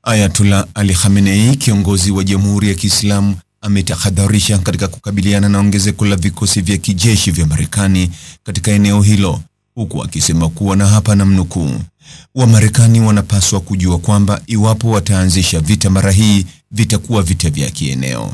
Ayatollah Ali Khamenei, kiongozi wa Jamhuri ya Kiislamu, ametahadharisha katika kukabiliana na ongezeko la vikosi vya kijeshi vya Marekani katika eneo hilo, huku akisema kuwa, na hapa namnukuu, "Wamarekani wanapaswa kujua kwamba iwapo wataanzisha vita mara hii, vitakuwa vita vya kieneo."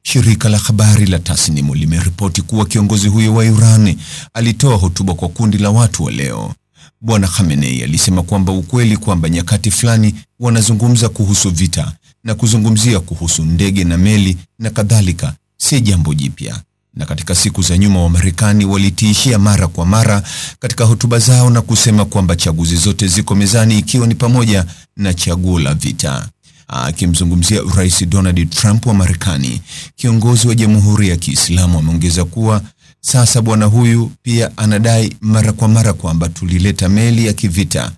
Shirika la habari la Tasnim limeripoti kuwa kiongozi huyo wa Iran alitoa hotuba kwa kundi la watu wa leo. Bwana Khamenei alisema kwamba ukweli kwamba nyakati fulani wanazungumza kuhusu vita na kuzungumzia kuhusu ndege na meli na kadhalika si jambo jipya. Na katika siku za nyuma Wamarekani walitiishia mara kwa mara katika hotuba zao na kusema kwamba chaguzi zote ziko mezani, ikiwa ni pamoja na chaguo la vita. Akimzungumzia Rais Donald Trump wa Marekani, kiongozi wa Jamhuri ya Kiislamu ameongeza kuwa sasa bwana huyu pia anadai mara kwa mara kwamba tulileta meli ya kivita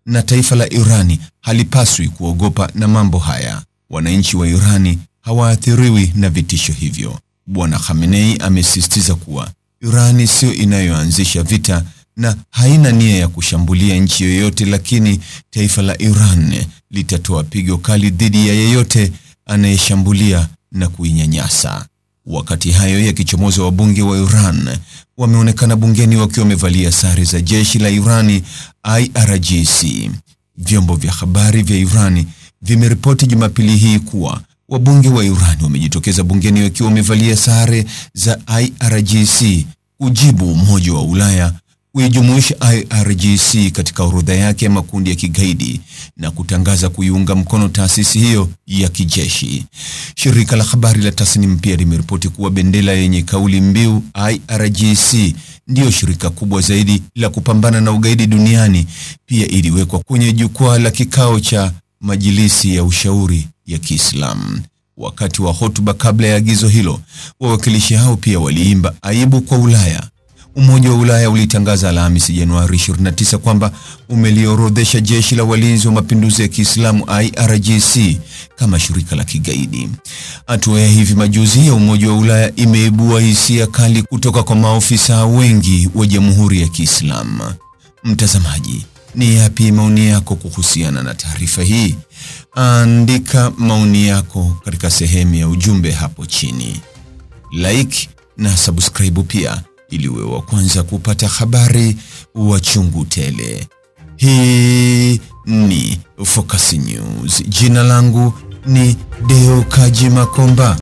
na taifa la Irani halipaswi kuogopa na mambo haya. Wananchi wa Irani hawaathiriwi na vitisho hivyo. Bwana Khamenei amesisitiza kuwa Irani sio inayoanzisha vita na haina nia ya kushambulia nchi yoyote, lakini taifa la Iran litatoa pigo kali dhidi ya yeyote anayeshambulia na kuinyanyasa. Wakati hayo yakichomoza, wabunge wa Iran wameonekana bungeni wakiwa wamevalia sare za jeshi la Irani IRGC. Vyombo vya habari vya Irani vimeripoti Jumapili hii kuwa wabunge wa Iran wamejitokeza bungeni wakiwa wamevalia sare za IRGC kujibu Umoja wa Ulaya kuijumuisha IRGC katika orodha yake ya makundi ya kigaidi na kutangaza kuiunga mkono taasisi hiyo ya kijeshi. Shirika la habari la Tasnim pia limeripoti kuwa bendera yenye kauli mbiu IRGC ndiyo shirika kubwa zaidi la kupambana na ugaidi duniani pia iliwekwa kwenye jukwaa la kikao cha Majilisi ya Ushauri ya Kiislamu. Wakati wa hotuba kabla ya agizo hilo, wawakilishi hao pia waliimba aibu kwa Ulaya. Umoja wa Ulaya ulitangaza Alhamisi Januari 29 kwamba umeliorodhesha jeshi la walinzi wa mapinduzi ya Kiislamu IRGC kama shirika la kigaidi. Hatua ya hivi majuzi ya Umoja wa Ulaya imeibua hisia kali kutoka kwa maofisa wengi wa Jamhuri ya Kiislamu. Mtazamaji, ni yapi maoni yako kuhusiana na taarifa hii? Andika maoni yako katika sehemu ya ujumbe hapo chini. Like na subscribe pia ili uwe wa kwanza kupata habari wa chungu tele. Hii ni Focus News. Jina langu ni Deo Kaji Makomba.